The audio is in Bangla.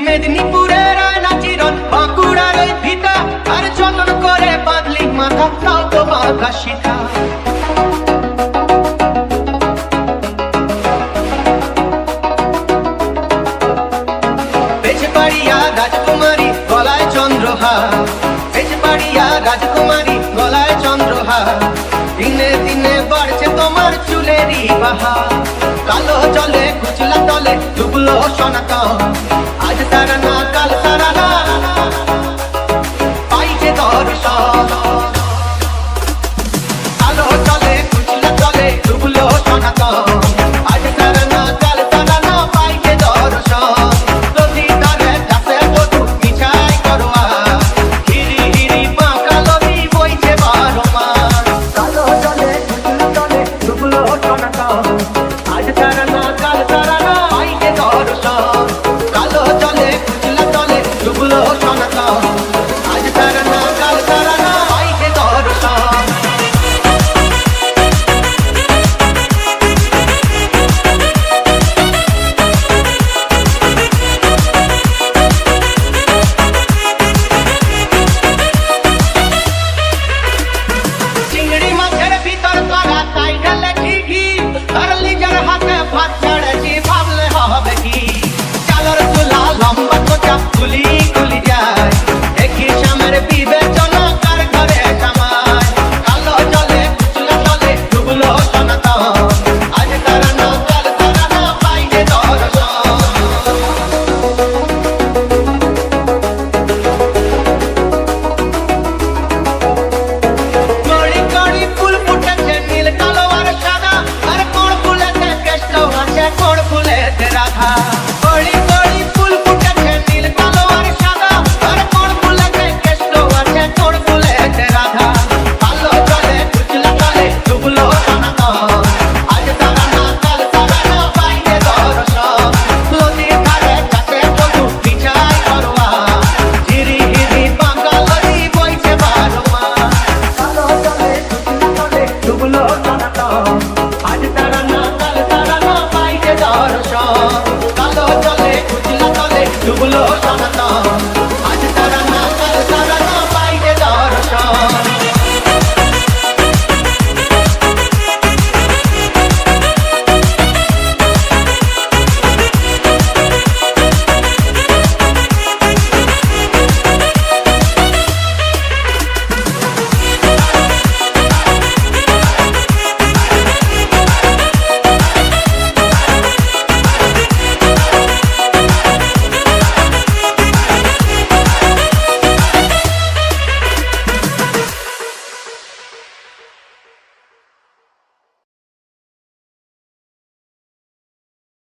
মেদিনীপুরের আয়না চিরন, বাঁকুড়ার ওই ভিটা, আর যতন করে বাঁধলি মাথা, তাও তো বাঁধা সীতা। বেজবাড়িয়া রাজকুমারী গলায় চন্দ্রহার, বেজবাড়িয়া রাজকুমারী গলায় চন্দ্রহার। দিনে দিনে বাড়ছে তোমার চুলেরই বাহার, কালো জলে কুচলা তলে ডুবলো সনাতন। আজ সারা না কাল সারা না,